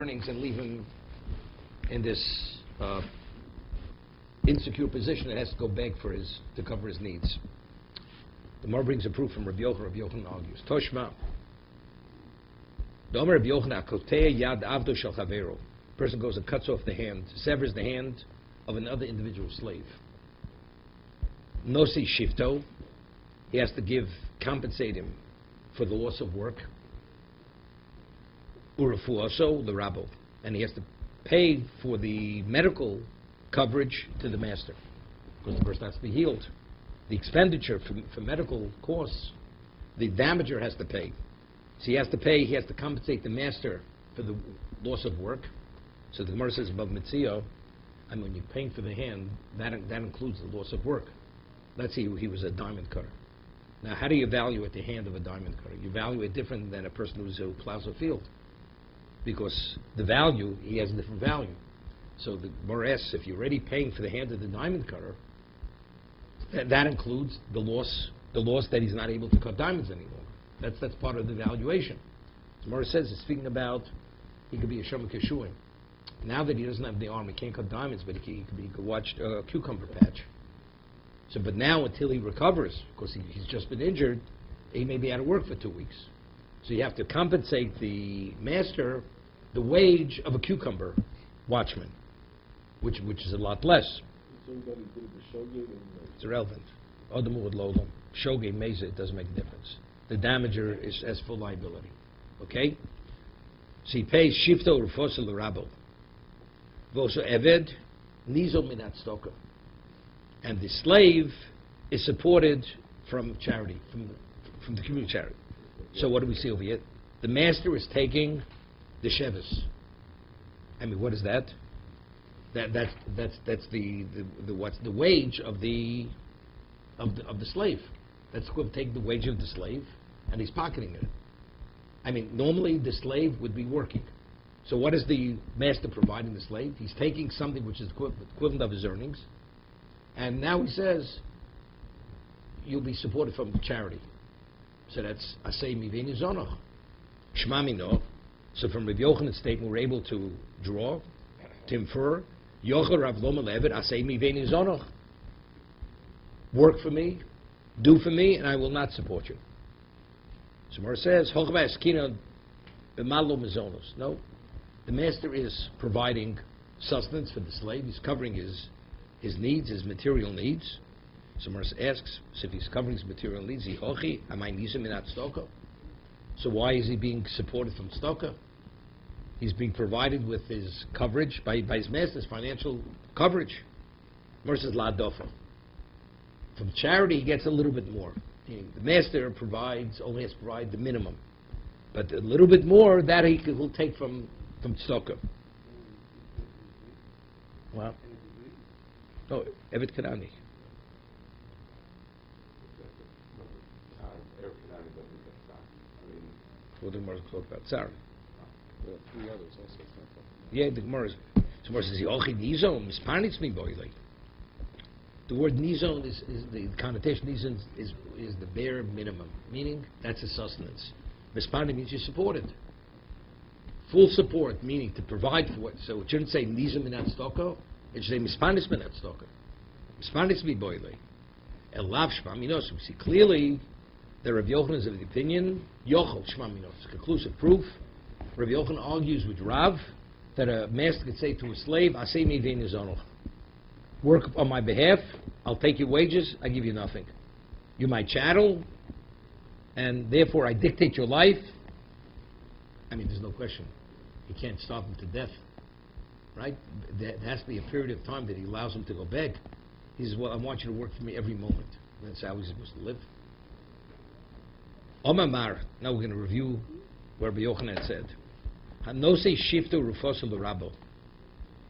earnings and leave him in this insecure position that has to go beg to cover his needs. The Gemara brings a proof from Rabbi Yochanan. Rabbi Yochanan argues. Toshma. The Omer Rabbi Yochanan kotea yad avdo shel chavero. Person goes and cuts off the hand, severs the hand of another individual slave. Nosi shifto. He has to compensate him for the loss of work. Urafuoso the rabbo, and he has to pay for the medical coverage to the master, because the person has to be healed. The expenditure for medical costs, the damager has to pay. So he has to pay. He has to compensate the master for the loss of work. So the Gemara says above mitzio, I mean, when you're paying for the hand, that includes the loss of work. Let's see, he was a diamond cutter. Now, how do you evaluate the hand of a diamond cutter? You evaluate different than a person who plows a field, because the value, he has a different value. So the Gemara asks, if you're already paying for the hand of the diamond cutter, that includes the loss that he's not able to cut diamonds anymore. That's part of the valuation. The Gemara says it's speaking about he could be a shomer keshuim. Now that he doesn't have the arm, he can't cut diamonds, but he could watch a cucumber patch. So, but now until he recovers, because he's just been injured, he may be out of work for 2 weeks. So you have to compensate the master the wage of a cucumber watchman, which is a lot less. It's irrelevant. Odom would load them. Shoge meza, it doesn't make a difference. The damager has full liability. Okay? So he pays shifto rufos l'rabo. Voso eved nizo minat stoka. And the slave is supported from charity, from the community charity. So what do we see over here? The master is taking the shevis. I mean, what is that? That's the wage of the slave. That's going to take the wage of the slave, and he's pocketing it. I mean, normally the slave would be working. So what is the master providing the slave? He's taking something which is equivalent of his earnings, and now he says, you'll be supported from charity. So that's asay miveni zonoch. Shmami no. So from Rabbi Yochanan's statement, we're able to draw, to infer, Yochel Rav Loma Levet asay miveni zonoch. Work for me, do for me, and I will not support you. So Gemara says, Hochva eskina b'malo mezonos. No, the master is providing sustenance for the slave. He's covering his needs, his material needs. So Gemara asks, so if he's covering his material needs, Hochi, am I nisa minat stoko? So why is he being supported from stoka? He's being provided with his coverage by his master's financial coverage. Gemara says la dofa. From charity, he gets a little bit more. The master only has to provide the minimum, but a little bit more that will take from stoka. Wow. No, Evet Kanani. What the Gemara talk about? Sorry. Three others also. Yeah, the Gemara says, "Yochi nizon misparnitz mi boile." The word nizon is the connotation. Nizon is the bare minimum, meaning that's a sustenance. Misparnitz means you're supported. Full support, meaning to provide for it. So it shouldn't say nizon minat stoko. It should say misparnitz minat stoko. Misparnitz mi boile. Elav shma minos. We see clearly that Rabbi Yochanan is of the opinion Yochel shma minos. Conclusive proof. Rabbi Yochanan argues with Rav that a master could say to a slave, "Asay mi v'ein zonoch." Work on my behalf, I'll take your wages, I give you nothing. You're my chattel, and therefore I dictate your life. I mean, there's no question. He can't starve him to death, right? There has to be a period of time that he allows him to go beg. He says, well, I want you to work for me every moment. And that's how he's supposed to live. Omamar, now we're going to review what Rabbi Yochanan said. Hanosei shifto rufosu l'rabo.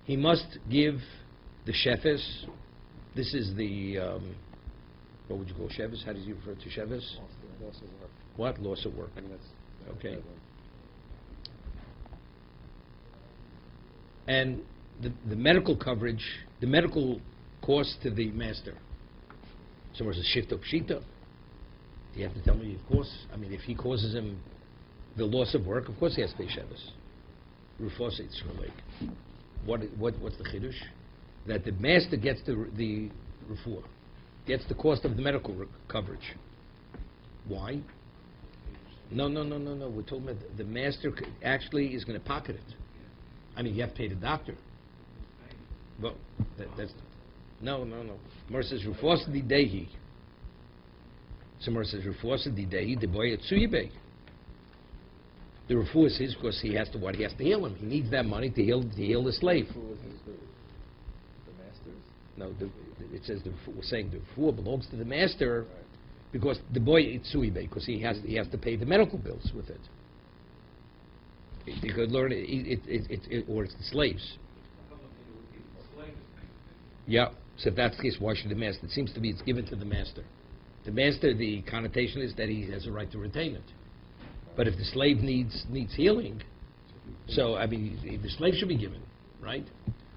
He must give the shefes. This is the, what would you call shefes? How do you refer to shefes? Loss of work. What? Loss of work. I mean, that's okay. And the medical coverage, the medical cost to the master. So there's a shifto pshita. Do you have to tell me, of course? I mean, if he causes him the loss of work, of course he has to pay shefes. Rufos Yitzchak. What's the chiddush? That the master gets the refuah, gets the cost of the medical coverage. Why? No. We're talking about the master actually is going to pocket it. I mean, you have to pay the doctor. Well, that's no. Mer says Rufos di Dehi. So Mer says Rufos di Dehi the boy at Suyibay. The refuah is his because he has to what? He has to heal him. He needs that money to heal the slave. The masters? No, it says we're saying the refuah belongs to the master because the boy Itzuibe, because he has to pay the medical bills with it. You could learn it or it's the slaves. Yeah. So if that's the case, why should the master? It seems to be it's given to the master. The master, the connotation is that he has a right to retain it. But if the slave needs healing, so I mean the slave should be given, right?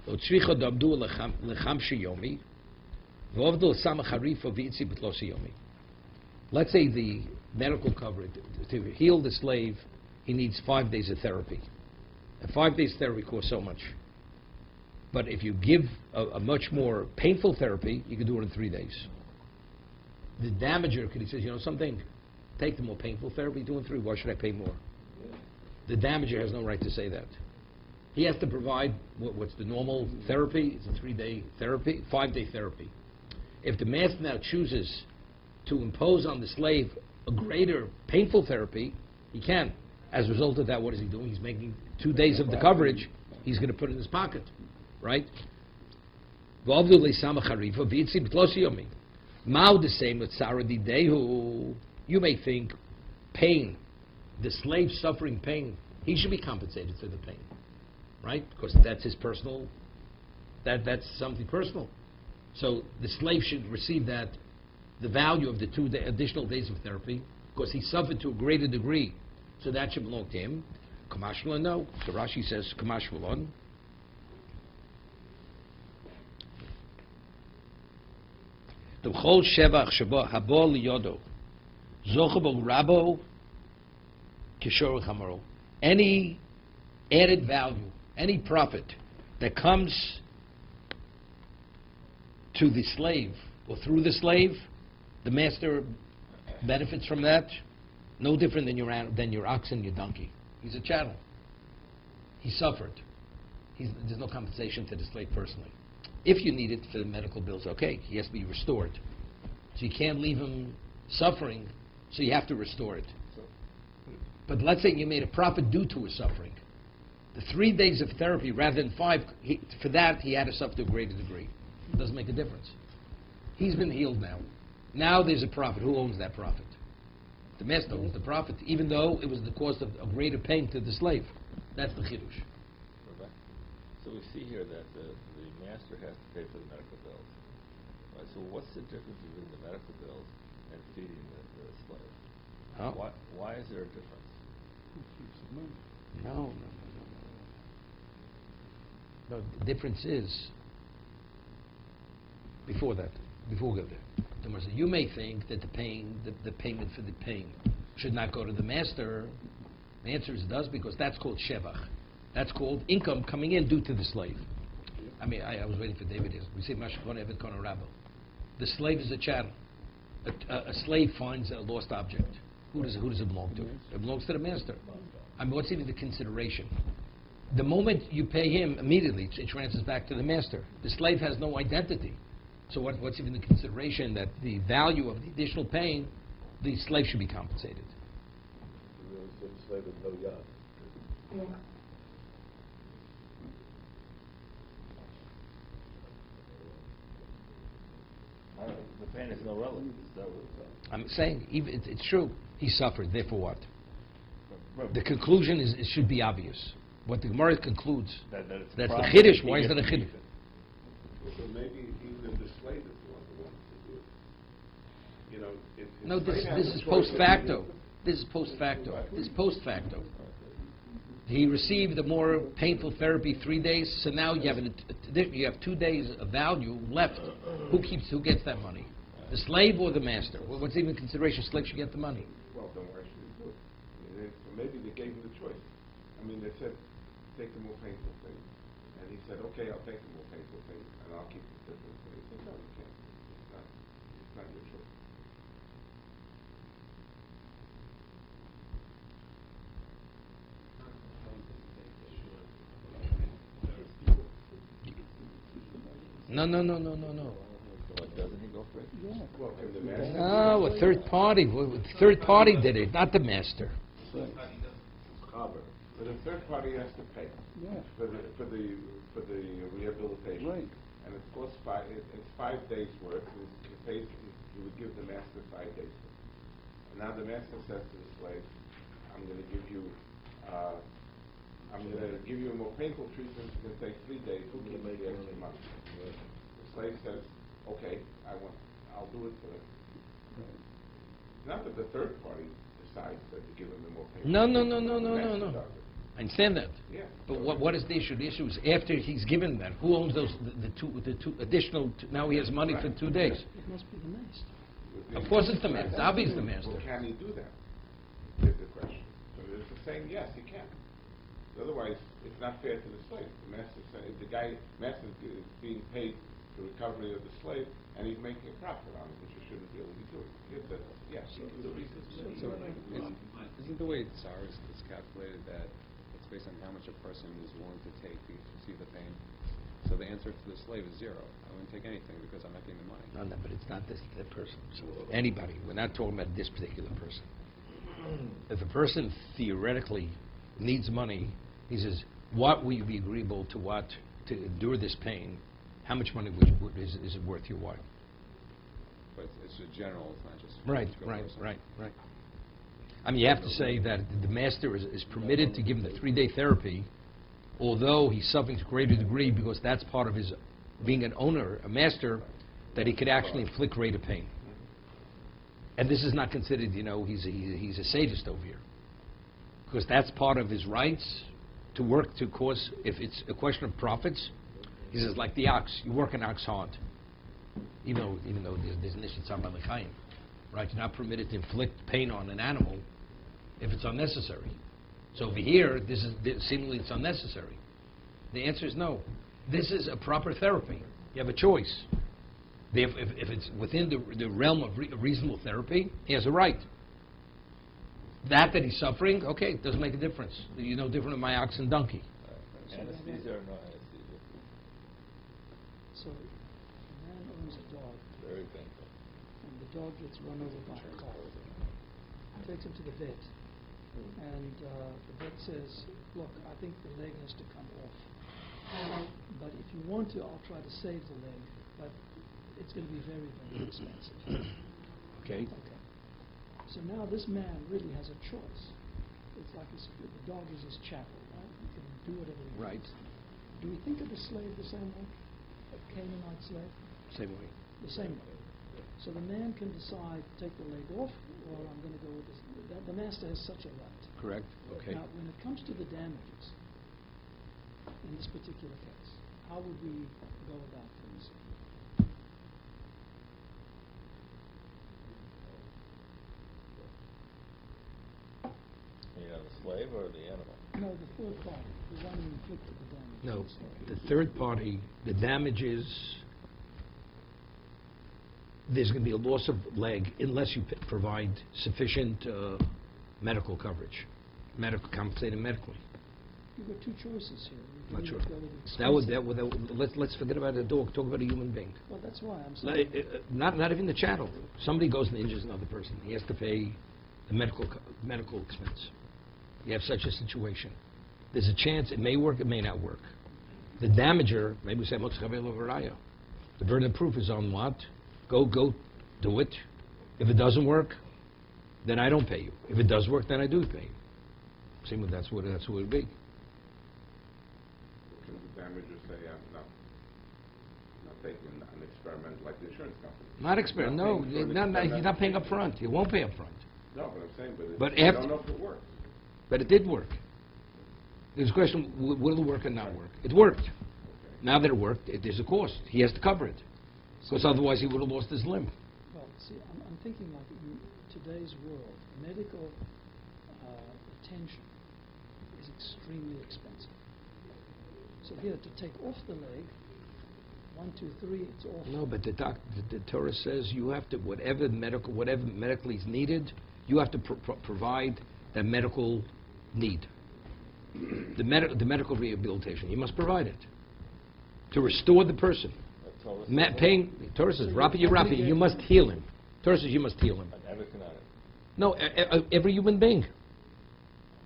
Let's say the medical coverage to heal the slave, he needs 5 days of therapy. And 5 days therapy costs so much. But if you give a much more painful therapy, you can do it in 3 days. The damager, he says, you know something? Take the more painful therapy, do it in 3. Why should I pay more? The damager has no right to say that. He has to provide what's the normal therapy. It's a 3-day therapy, 5-day therapy. If the master now chooses to impose on the slave a greater painful therapy, he can. As a result of that, what is he doing? He's making 2 days of the coverage. He's going to put it in his pocket, right? Mao the same with Saradi Dehu. You may think pain, the slave suffering pain, he should be compensated for the pain, right? Because that's his personal, that's something personal. So the slave should receive that, the value of the 2 additional days of therapy, because he suffered to a greater degree. So that should belong to him. Kamashmalon, no. So Rashi says Kamashmalon. The whole Shevach Shabo Habo Liyodo. Zochabo Rabo Kishor Chamaro. Any added value, any profit that comes to the slave or through the slave, the master benefits from that. No different than your ox and your donkey. He's a chattel. He suffered. There's no compensation to the slave personally. If you need it for the medical bills, okay, he has to be restored. So you can't leave him suffering, so you have to restore it. But let's say you made a profit due to his suffering. The 3 days of therapy rather than 5, for that he had to suffer to a greater degree. It doesn't make a difference. He's been healed now. Now there's a profit. Who owns that profit? The master owns the profit, even though it was the cause of a greater pain to the slave. That's the chiddush. So we see here that the master has to pay for the medical bills. Right, so what's the difference between the medical bills and feeding the slave? Oh. Why is there a difference? No. No, the difference is, before we go there, you may think that the payment for the pain should not go to the master. The answer is it does, because that's called shevach. That's called income coming in due to the slave. I mean, I was waiting for David here. We say Mashkon Evet Kono Rabbo. The slave is a chattel. A slave finds a lost object. Who does it belong to? It belongs to the master. I mean, what's even the consideration? The moment you pay him, immediately it transfers back to the master. The slave has no identity. So what's even the consideration that the value of the additional pain, the slave should be compensated? The slave is no yad. The pain is no relative. Is that what it's I'm saying, even it's true. He suffered. Therefore, what? Right. The conclusion is it should be obvious. What the Gemara concludes. That it's That's the profit, chiddush. he Why is gets that a to keep chiddush? it. So maybe even if the slave is the one who wants to do it. You know, if No, the slave has this a is choice post of- facto. This is post facto. This is post facto. He received a more painful therapy 3 days, so now you have 2 days of value left. Who gets that money? The slave or the master? Well, what's even consideration? Slave should get the money. Well, then why should he do it? I mean, maybe they gave him the choice. I mean, they said, take the more painful thing. And he said, okay, I'll take the more painful thing, and I'll keep the different thing. He said, no, you can't. It's not your choice. No. What, doesn't he go for it? Yeah. Well, can the master? No, a third party. Third party did it, not the master. Cover. But a third party has to pay Yeah. for the rehabilitation. Right. And it costs it's 5 days worth. He would give the master 5 days worth. And now the master says to the slave, I'm going to give you a more painful treatment. It's going to take 3 days. Who can make the extra money? The slave says, okay, I'll do it for it. It's not that the third party decides that to give him the more painful. No. The master does it. I understand that. Yeah. But what is the issue? The issue is after he's given that, who owns those the two additional? Now he has money for 2 days. It must be the master. Of course, it's the master. It's obvious the master. Well, can he do that? Is the question. So it's the saying, yes, he can. Otherwise, it's not fair to the slave. The master is being paid for recovery of the slave, and he's making a profit on it, which he shouldn't really be doing. Yes, he can do it. So, isn't the way SAR is calculated that it's based on how much a person is willing to take to receive the pain? So the answer to the slave is 0. I wouldn't take anything because I'm not getting the money. No, but it's not this person. So anybody. We're not talking about this particular person. If a person theoretically needs money, he says, what will you be agreeable to to endure this pain? How much money is it worth your while? But it's a general, it's not just... Right. I mean, you have to say that the master is permitted to give him the 3-day therapy, although he's suffering to a greater degree because that's part of his being an owner, a master, that he could actually inflict greater pain. And this is not considered, he's a sadist over here. Because that's part of his rights to work to cause, if it's a question of profits, he says, like the ox, you work an ox hard. Even though there's nishitzam balechayim, right? You're not permitted to inflict pain on an animal if it's unnecessary. So over here, seemingly it's unnecessary. The answer is no. This is a proper therapy. You have a choice. If it's within the realm of reasonable therapy, he has a right. That he's suffering, okay, it doesn't make a difference. You're no different than my ox and donkey. Anesthesia or no anesthesia? So, a man owns a dog, Very painful. and the dog gets run over by a car. Takes him to the vet, and the vet says, look, I think the leg has to come off. But if you want to, I'll try to save the leg, but it's going to be very, very expensive. Okay? Okay. So now this man really has a choice. It's like the dog is his chattel, right? He can do whatever he Right. wants. Do we think of the slave the same way? A Canaanite slave? Same way. The same way. So the man can decide, take the leg off, or I'm going to go with this. The master has such a right. Correct? Okay. Now, when it comes to the damages, in this particular case, how would we go about things? The slave or the animal? No, the third party, the one who inflicted the damage. No, the slave. the third party, the damages, there's going to be a loss of leg unless you provide sufficient medical coverage, compensated medically. You've got two choices here. You Not can sure. either go with expensive- Let's forget about a dog. Talk about a human being. Well, that's why I'm saying. Not even the chattel. Somebody goes and injures another person. He has to pay the medical expense. You have such a situation. There's a chance it may work, it may not work. The damager, maybe we say, the burden of proof is on what? Go do it. If it doesn't work, then I don't pay you. If it does work, then I do pay you. Same with that's what it would be. Can the damager say, I'm not taking an experiment like the insurance company? Not experiment. No, he's not paying up front. He won't pay up front. No, but I'm saying, But you after- don't know if it works. But it did work. There's a question, will it work or not work? It worked. Okay. Now that it worked, there's a cost. He has to cover it. Because otherwise he would have lost his limb. Well, see, I'm thinking like in today's world, medical attention is extremely expensive. So here, to take off the leg, 1, 2, 3, it's off. No, but the Torah says you have to, whatever medically is needed, you have to provide that medical need. The medical rehabilitation, you must provide it to restore the person. Torah says, Rapi, you must heal him. Torah says you must heal him. No, every human being.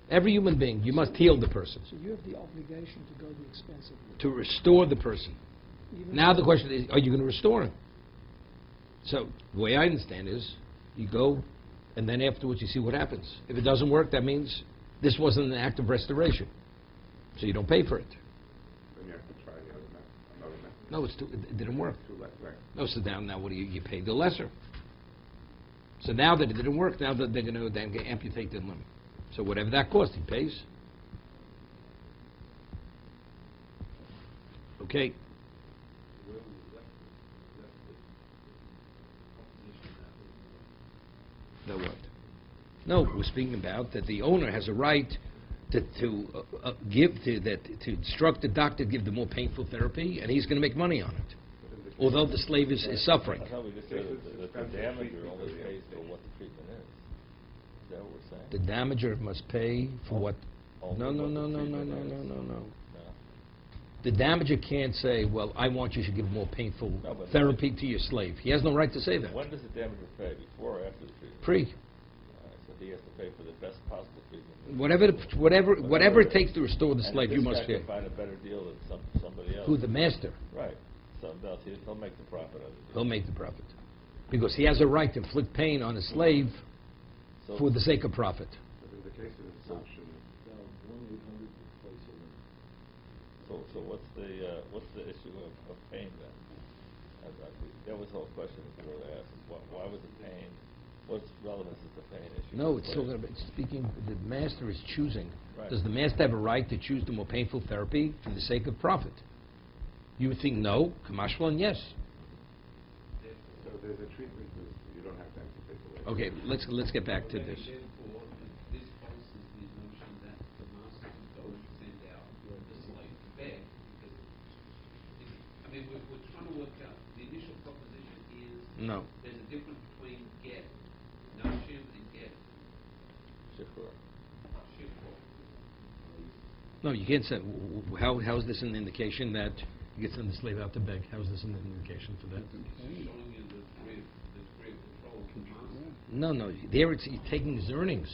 Every human being, you must heal the person. So you have the obligation to go the expense of it. To restore the person. Now the question is, are you going to restore him? So the way I understand is, you go, and then afterwards you see what happens. If it doesn't work, that means this wasn't an act of restoration. So you don't pay for it. Then you have to try the another method. No, it didn't work. Too late, right. No, so now what do you pay the lesser? So now that it didn't work, now that they're going to then amputate the limb. So whatever that cost, he pays. Okay. The what? No, we're speaking about that the owner has a right to instruct the doctor to give the more painful therapy, and he's going to make money on it, although the slave is suffering. I thought we just said that the damager only pays for what the treatment is. Is that what we're saying? The damager must pay for what? Only No. what the treatment is. No. The damager can't say, well, I want you to give more painful therapy to your slave. He has no right to say that. When does the damager pay? Before or after the treatment? Pre. So he has to pay for the best possible treatment. Whatever it takes to restore the slave, you must pay. pay. Find a better deal than somebody else. Who? The master. Right. Somebody else. He'll make the profit of it. He'll make the profit. Because he has a right to inflict pain on a slave for the sake of profit. But in the case of the assumption, So what's the issue of pain then? That was the whole question that we were asked. Why was the pain? What's relevance is the pain issue? No, it's still going to be speaking. The master is choosing. Right. Does the master have a right to choose the more painful therapy for the sake of profit? You would think no. Kamashwan, yes. so there's a treatment that you don't have to amputate the leg. Okay, let's get back to this. Therefore, this places the notion that the master is going to send out the slave to beg. I mean, we're trying to work out, the initial proposition is No. there's a difference between get, noshim, and get, Shifra. shifra. No, you can't say. How is this an indication that you get send the slave out to beg? How is this an indication for that? Showing you the degree of control of the master. No. There it's you're taking his earnings.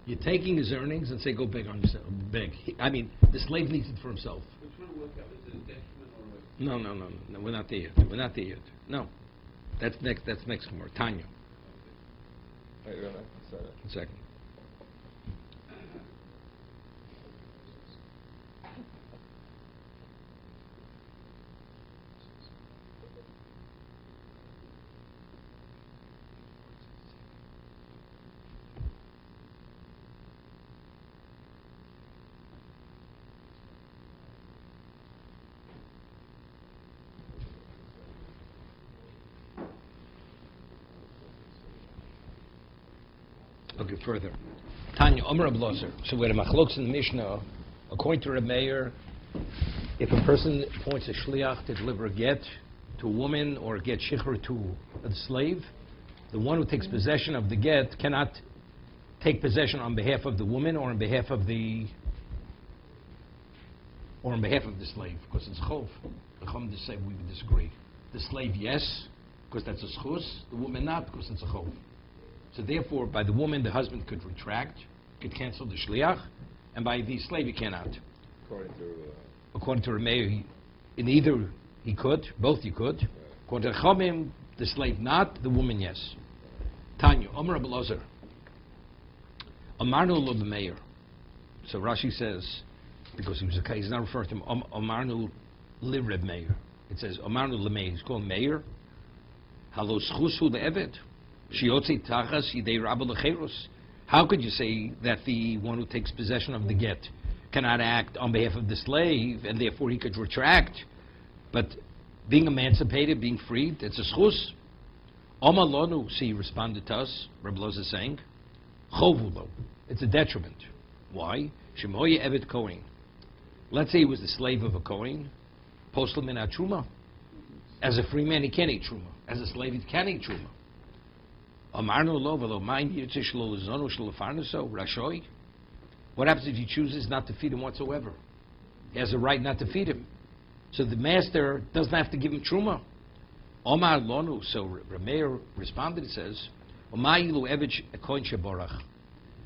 You're taking his earnings and say, go beg on yourself. Beg. I mean, the slave needs it for himself. We're trying to work out, is it a detriment or a... No. We're not there yet. We're not there yet. No. That's next Gemara. Tanya. Wait, really? Sorry. One second. Okay, further. Tanya, Omer Abloser. So we had a machlokes in the Mishnah. According to Reb Meir, if a person appoints a shliach to deliver a get to a woman or a get shikhr to a slave, the one who takes possession of the get cannot take possession on behalf of the woman or on behalf of the slave, because it's chov. The Chum just say we would disagree. The slave, yes, because that's a schus. The woman, not, because it's a chov. So therefore, by the woman, the husband could retract, could cancel the shliach, and by the slave, he cannot. According to Rameir, in either he could, both you could. According to Chomim, the slave not, the woman yes. Tanya, Omer Abel Ozer. Amarnu lo b'meir. So Rashi says, because he's not referring to him, Amarnu li Reb Meir. It says Amarnu lemeir. He's called Meir. Halo schusu le'eved. Shiotzi tachas yidei rabba lecherus. How could you say that the one who takes possession of the get cannot act on behalf of the slave, and therefore he could retract? But being emancipated, being freed, it's a schus. Oma lonu, see, he responded to us, Reb Loza is saying, chovulo, it's a detriment. Why? Shemoye evet kohen. Let's say he was the slave of a Kohen, postal min truma. As a free man, he can't eat truma. As a slave, he can't eat truma. Amarnu lo v'lo ma'in yirtzeh shelo lezonu shelo lefarnaso rashoi. What happens if he chooses not to feed him whatsoever? He has a right not to feed him. So the master doesn't have to give him truma. Omar lonu. So Rameir responded. He says, "Omayilu eved kohen sheborach."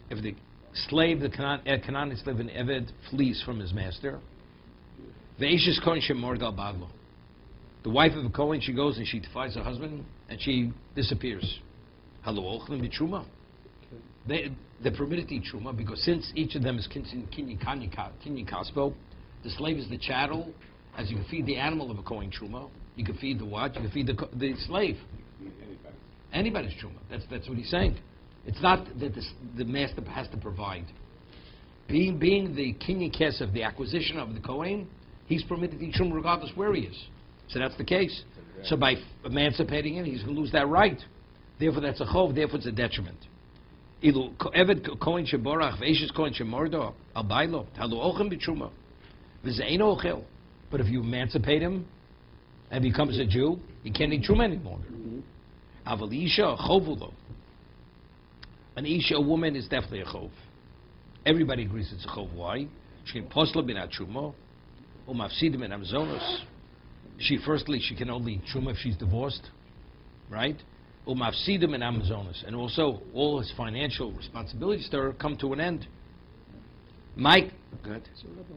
If the slave, the Canaan slave, an eved flees from his master, ve'ishes kohen shemorgal baglo. The wife of a kohen, she goes and she defies her husband and she disappears. Halo ochlim b'truma. They're permitted to eat truma because since each of them is kinyan kaspo, the slave is the chattel. As you can feed the animal of a kohen truma, you can feed the what? You can feed the slave. Anybody's truma. That's what he's saying. It's not that the master has to provide. Being the kinyan kesef, the acquisition of the kohen, he's permitted to eat truma regardless where he is. So that's the case. So by emancipating him, he's going to lose that right. Therefore, that's a chov. Therefore, it's a detriment. Ilu eved kohen sheborach ve'ishes kohen shemordo al bailo halu ochem b'truma v'zeino ochel. But if you emancipate him and becomes a Jew, he can't eat truma any longer. Aval isha chovulo. An isha, a woman, is definitely a chov. Everybody agrees it's a chov. Why? She can posla bin truma umafsidim and amzonos. She can only eat truma if she's divorced, right? Umafsidim and amazonas, and also all his financial responsibilities to her come to an end. Mike, good. So, Rabbi,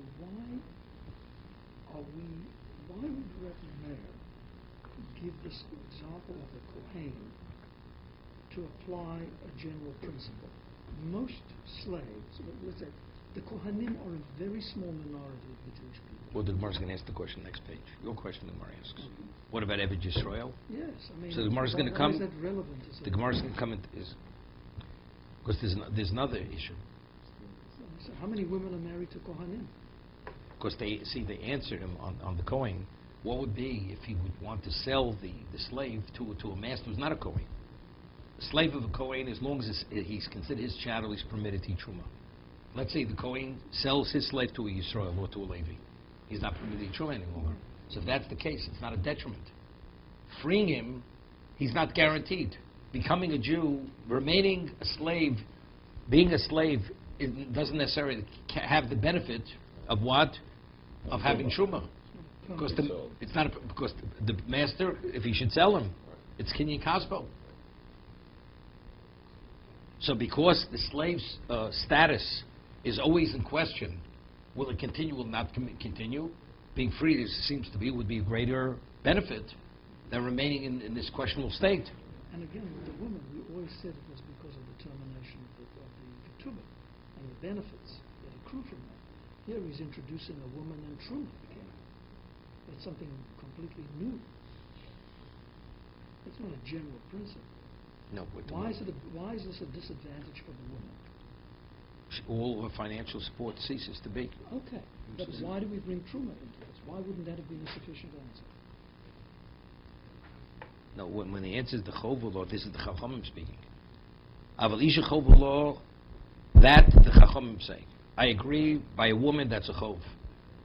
why would Rabbi Meir give this example of a Kohen to apply a general principle? Most slaves, let's say, the Kohanim are a very small minority of the Jewish people. Well, the Gemara's going to ask the question next page. Your question, the Gemara asks. What about Eved Yisrael? Yes, I mean. So the Gemara's going to come. Why is that relevant? The Gemara's going to come because there's another issue. So how many women are married to Kohanim? Because they answered him on the Kohen. What would be if he would want to sell the slave to a master who's not a Kohen? The slave of a Kohen, as long as he's considered his chattel, he's permitted to eat truma. Let's say the Kohen sells his slave to a Yisrael or to a Levi. He's not permitted to eat truma any longer. So if that's the case, it's not a detriment. Freeing him, he's not guaranteed. Becoming a Jew, remaining a slave, being a slave, it doesn't necessarily have the benefit of what? Of having truma. Because because the master, if he should sell him, it's kinyan kaspo. So because the slave's status is always in question, will it continue, will not continue? Being free, it seems to be, would be a greater benefit than remaining in this questionable state. And again, with the woman, we always said it was because of the termination of the ketubah and the benefits that accrue from that. Here he's introducing a woman and truma again. That's something completely new. It's not a general principle. No, Why is this a disadvantage for the woman? All her financial support ceases to be. Okay, but why do we bring truma into this? Why wouldn't that have been a sufficient answer? No, when the answer is the Chovul, this is the Chachamim speaking. Aval Isha Chovul, that the Chachamim say. I agree, by a woman, that's a Chov.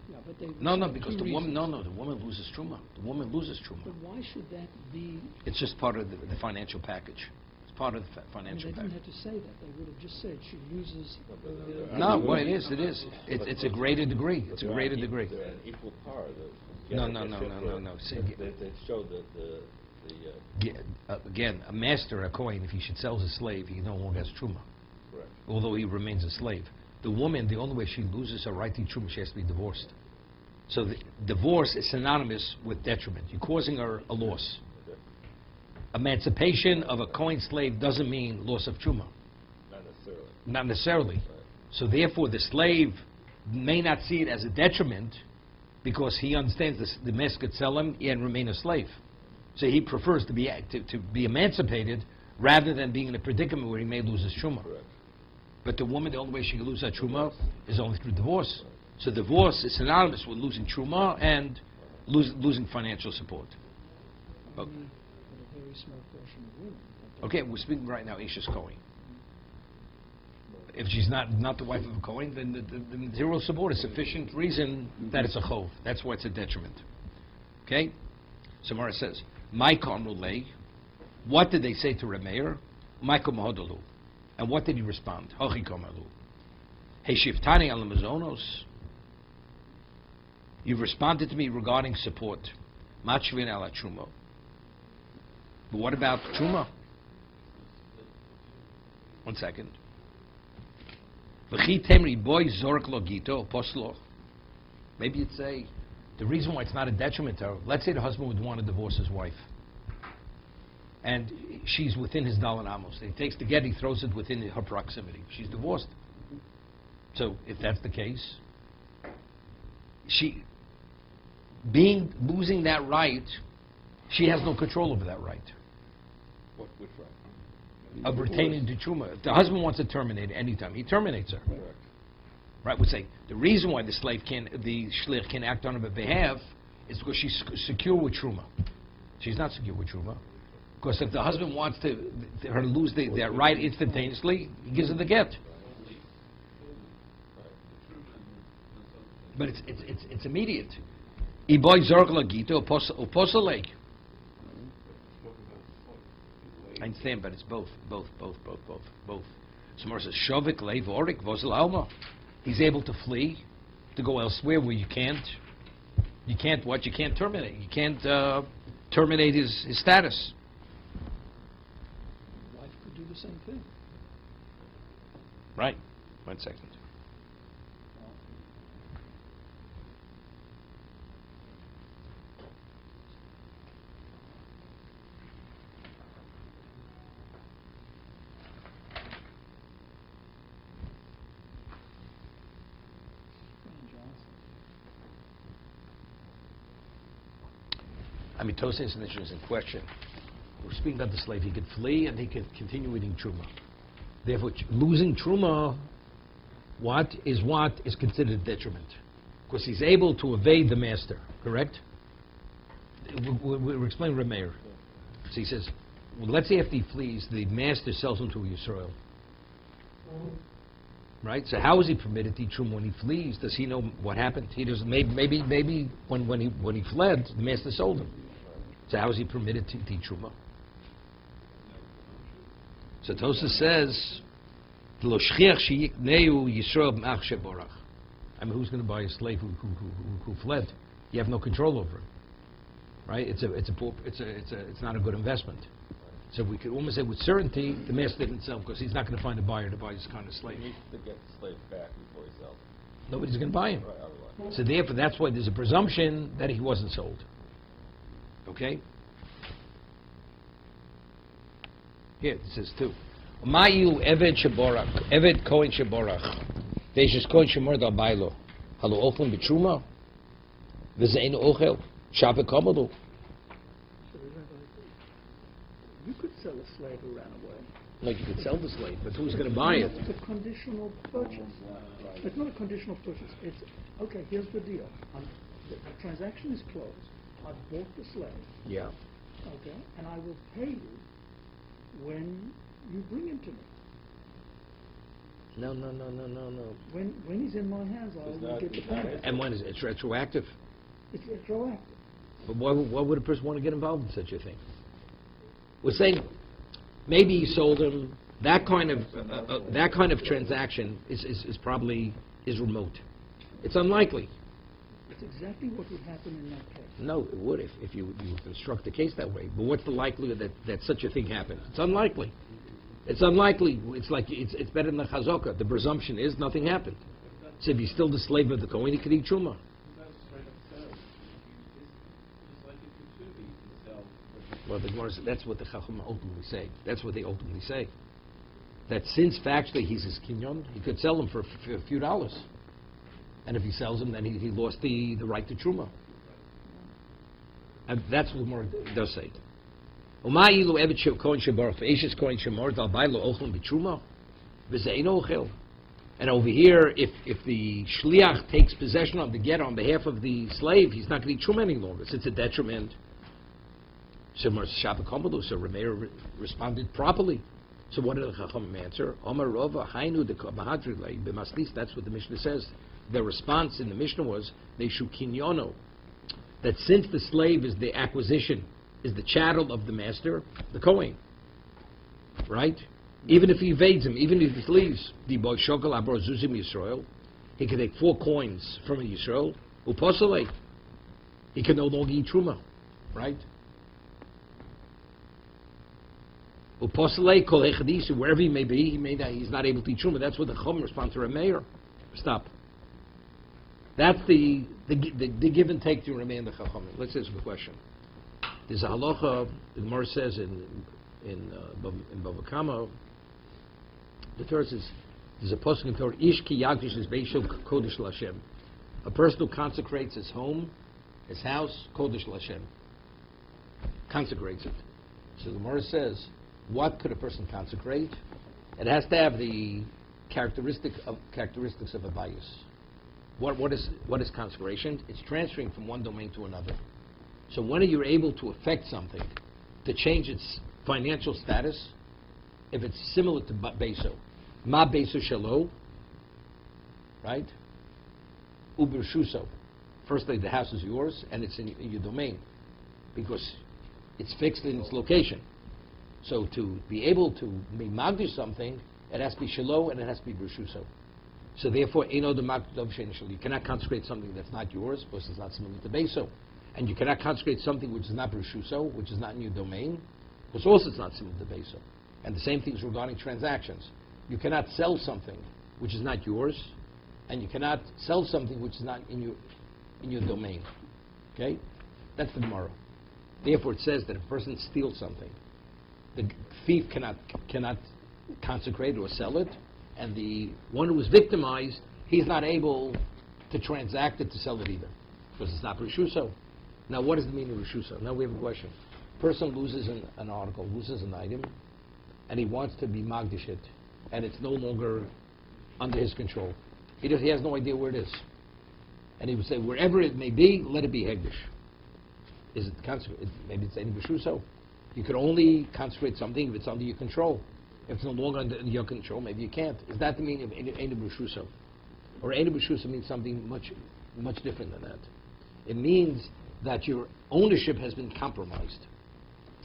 Yeah, but they No, because the woman, the woman loses Truma. The woman loses Truma. But why should that be? It's just part of the financial package. It's part of the financial They didn't package. have to say that. They would have just said she loses. No, well, it is. It's a greater degree. It's a greater degree. They're an equal par. No. They showed that Again, a master, a Kohen, if he should sell his slave, he no longer has Truma. correct. Although he remains a slave. The woman, the only way she loses her right to Truma, she has to be divorced. So the divorce is synonymous with detriment. You're causing her a loss. Emancipation of a Kohen slave doesn't mean loss of Truma. Not necessarily. Not necessarily. Right. So therefore, the slave may not see it as a detriment because he understands the master could sell him and remain a slave. So he prefers to be emancipated rather than being in a predicament where he may lose his Truma. Correct. But the woman, the only way she can lose her Truma is only through divorce. So divorce is synonymous with losing Truma and losing financial support. Only for a very small portion of women. Okay, we're speaking right now, Isha's Kohen. if she's not the wife of a Kohen, then the material support is sufficient reason that it's a chov. That's why it's a detriment. Okay? So Mara says, Maika Amrulei, what did they say to Remeir? Maika Mahadalu. And what did he respond? Hochi Komalu. Hey Shiftani al Mazonos. You've responded to me regarding support. Machvin ala Truma. But what about Truma? 1 second. Maybe you'd say, the reason why it's not a detriment to her, let's say the husband would want to divorce his wife. And she's within his Dalan Amos. He takes the get, he throws it within her proximity. She's divorced. So, if that's the case, losing that right, she has no control over that right. Which right? Of retaining the truma. If the husband wants to terminate anytime, he terminates her. Correct. Right? We're saying the reason why the shlich can act on her behalf is because she's secure with truma. She's not secure with truma. Because if the husband wants her to lose that right instantaneously, he gives her the get. But it's immediate. Iboy zorgla gito uposalek. I understand, but it's both. So Mara says, Shovik leiv orik vosel alma. He's able to flee, to go elsewhere where you can't terminate. You can't terminate his status. Wife could do the same thing. Right. 1 second. I mean, Tosai is an interesting question. We're speaking about the slave. He could flee and he could continue eating truma. Therefore, losing truma, what is considered detriment? Because he's able to evade the master, correct? We're explaining Remeir. So he says, well, let's say after he flees, the master sells him to a Yisrael. Right? So how is he permitted to eat truma when he flees? Does he know what happened? He doesn't. Maybe when he fled, the master sold him. So how is he permitted to eat truma? So Tosa says, I mean, who's going to buy a slave who fled? You have no control over him, right? It's not a good investment. So we could almost say with certainty the master didn't sell because he's not going to find a buyer to buy this kind of slave. He needs to get the slave back before he sells it. Nobody's going to buy him. Right, otherwise. So therefore, that's why there's a presumption that he wasn't sold. Okay? Here, it says too. Ma'ilu Eved Sheborach, Eved Kohen Sheborach, Veishis Kohen Shemor Dal Bailo, Halu Ochlim B'Truma, V'zeinu Ochel, Shabbat Komodu. You could sell a slave who ran away. Like you could sell the slave, but who's going to buy it? It's a conditional purchase. It's not a conditional purchase. It's, okay, here's the deal. The transaction is closed. I've bought the slave. Yeah. Okay, and I will pay you when you bring him to me. No. When he's in my hands, I will get the payment. And when is it? It's retroactive. It's retroactive. But why would a person want to get involved in such a thing? We're saying maybe he sold him. That kind of transaction is probably remote. It's unlikely. It's exactly what would happen in that case. No, it would if you construct the case that way. But what's the likelihood that such a thing happened? It's unlikely. It's unlikely. It's better than the chazaka. The presumption is nothing happened. So if he's still the slave of the Kohen, he could eat truma. Well, the Gemara says that's what the Chacham ultimately say. That's what they ultimately say. That since factually he's his kinyon, he could sell him for a few dollars. And if he sells him, then he lost the right to truma. And that's what the Gemara does say. And over here, if the shliach takes possession of the get on behalf of the slave, he's not going to eat truma any longer. So it's a detriment. So Remeir responded properly. So what did the Chachamim answer? Omar Rova Hainu de Mahadrilei b'maslis. That's what the Mishnah says. Their response in the Mishnah was they shukinyono, that since the slave is the acquisition, is the chattel of the master, the Kohen, right? Even if he evades him, even if he leaves, the boy shokal abor zuzim Yisrael, he can take 4 coins from a Yisrael, uposale, he can no longer eat truma, right? Uposale kol echadisi, wherever he may be, he's not able to eat truma. That's what the Chum responds to Rameir. Stop. That's the give and take to remain the Chachamim. Let's answer the question. There's a halacha. The Gemara says in Bava Kama, the Torah says there's a pasuk in Torah, Ish ki yagdish is beisho kodesh l'Hashem. A person who consecrates his home, his house, kodesh l'Hashem, consecrates it. So the Gemara says, what could a person consecrate? It has to have the characteristics of a bias. What is consecration? It's transferring from one domain to another. So when are you able to affect something, to change its financial status, if it's similar to beso? Ma beso shelo, right? Uber shuso. Firstly, the house is yours and it's in your domain because it's fixed in its location. So to be able to be magdish something, it has to be shelo and it has to be b'shuso. So therefore, you cannot consecrate something that's not yours because it's not similar to beso. And you cannot consecrate something which is not b'shuso, which is not in your domain, because also it's not similar to beso. And the same thing is regarding transactions. You cannot sell something which is not yours, and you cannot sell something which is not in your domain. Okay? That's the Gemara. Therefore, it says that if a person steals something, the thief cannot consecrate or sell it, and the one who was victimized, he's not able to transact it to sell it either, because it's not Rishuso. Now, what does the meaning of Rishuso? Now we have a question. Person loses an article, loses an item, and he wants to be Magdish it, and it's no longer under his control. He has no idea where it is. And he would say, wherever it may be, let it be Hegdish. Is it consecrated? Maybe it's any Rishuso. You can only consecrate something if it's under your control. If it's no longer under your control, maybe you can't. Is that the meaning of Einu B'Shuso? Or Einu B'Shuso means something much different than that. It means that your ownership has been compromised.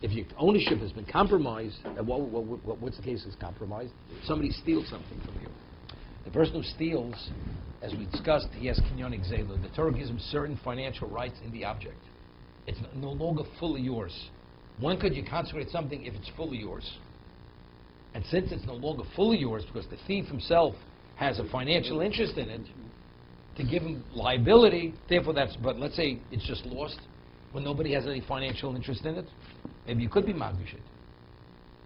If your ownership has been compromised, and what's the case is compromised? Somebody steals something from you. The person who steals, as we discussed, he has kinyonik zelu. The Torah gives him certain financial rights in the object. It's no longer fully yours. When could you consecrate something if it's fully yours? And since it's no longer fully yours, because the thief himself has a financial interest in it, to give him liability, therefore but let's say it's just lost, when nobody has any financial interest in it, maybe you could be magdish it,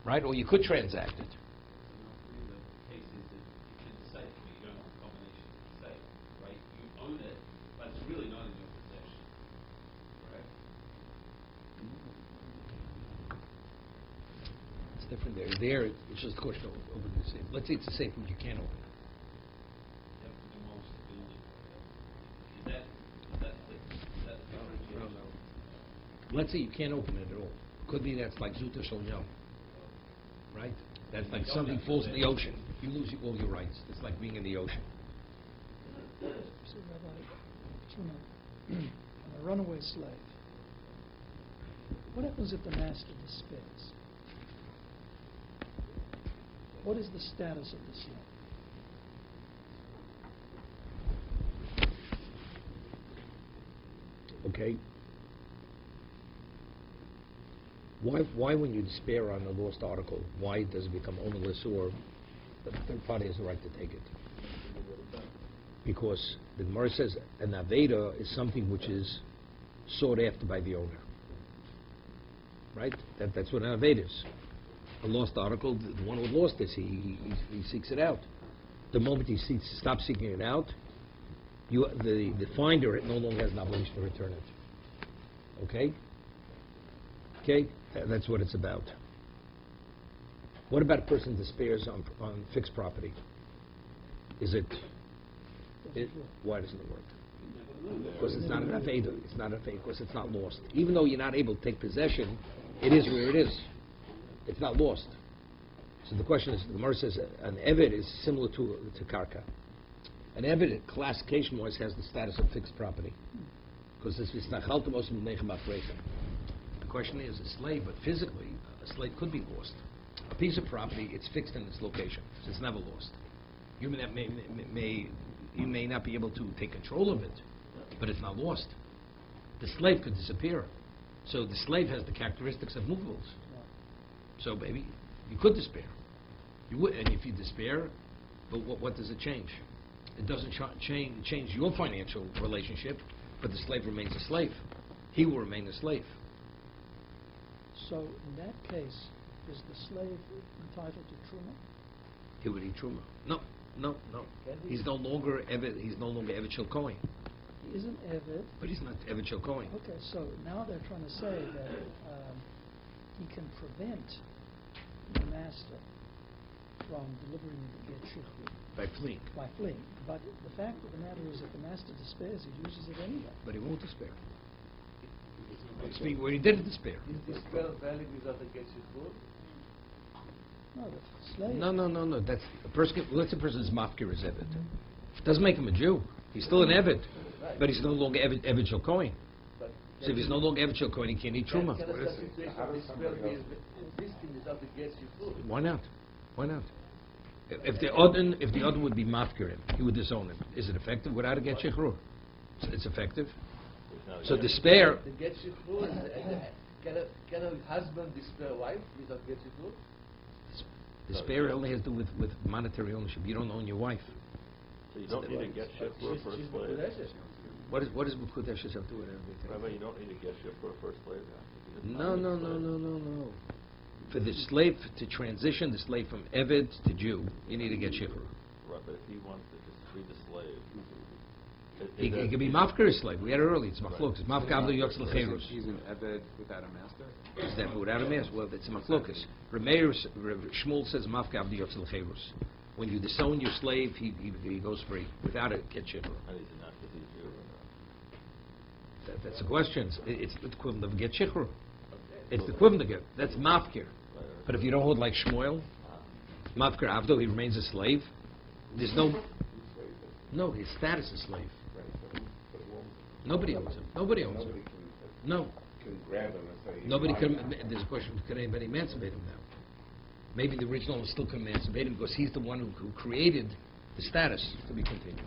right? Or you could transact it. The case is that it's safe, you don't have a combination of safe, right? You own it, but it's really not in your possession, right? Different there. There, it's just a question of opening the safe. Let's say it's a safe which you can't open. You have to demolish the building. Is that the differentiation? No. Let's say you can't open it at all. Could be that's like Zuta Shalnyam. Right? That's like something falls in the ocean. You lose all your rights. It's like being in the ocean. So, Rabbi, a runaway slave. What happens if the master despairs? What is the status of the slave? Okay. Why when you despair on a lost article, why does it become ownerless, or the third party has the right to take it? Because the Gemara says an Aveda is something which is sought after by the owner. Right? That's what an Aveda is. A lost article, the one who lost this, he seeks it out. The moment he stops seeking it out, the finder no longer has an obligation to return it. Okay? Okay? That's what it's about. What about a person despairs on fixed property? Why doesn't it work? Because it's not an Aveda. It's not an Aveda because it's not lost. Even though you're not able to take possession, it is where it is. It's not lost. So the question is, the Gemara says an eved is similar to karka. An eved, classification-wise, has the status of fixed property. Because this is nachaltomos m'nechem afreichem. The question is, a slave, but physically, a slave could be lost. A piece of property, it's fixed in its location, so it's never lost. You may not be able to take control of it, but it's not lost. The slave could disappear. So the slave has the characteristics of movables. So maybe you could despair. You would, and if you despair, but what does it change? It doesn't change your financial relationship, but the slave remains a slave. He will remain a slave. So in that case, is the slave entitled to truma? He would eat truma. No. He's no longer Eved Shel Kohen. He isn't Eved. But he's not Eved Shel Kohen. Okay, so now they're trying to say that he can prevent the master from delivering the get shechur. By fleeing. By fleeing. But the fact of the matter is, if the master despairs, he uses it anyway. But he won't despair. Speak where he didn't despair. Is despair valid without the get shechur? No, the slave. No. That's a person. Let's say a person's mafkir is Eved. Doesn't make him a Jew. He's still an Eved, but he's no longer Eved Shel Kohen. So if he's no longer Eved Shel Kohen, he can't eat truma. Why not? If the Odin would be mafkir him, he would disown him. Is it effective without a get shechur? It's effective. So despair. The get shechur, can a husband despair wife without get shechur? Despair only has to do with monetary ownership. You don't own your wife. So you don't need a get shechur for a slave? What does Mekudeshes have to do with everything? Rabbi, you don't need a get shechur for a slave? No. For the slave to transition the slave from Eved to Jew, you need to get shechur. Right, but if he wants to just free the slave, He can be mafkir a slave. We had it earlier. It's machlokas. Mafkir avdo yotz l'cherus. He's an Eved without a master? Is that without a master? Well, it's a machlokas. Shmuel says mafkir avdo yotz l'cherus. When you disown your slave, he goes free without a get shechur. and he's not because he's Jew or not. That's the question. It's the equivalent of get shechur. It's the equivalent of get. That's mafkir. But if you don't hold like Shmuel, mafkir avdo, he remains a slave. There's no, his status is slave. Nobody owns him. Nobody No. can grab him and say... Nobody can. There's a question: can anybody emancipate him now? Maybe the original one still can emancipate him because he's the one who created the status to be continued.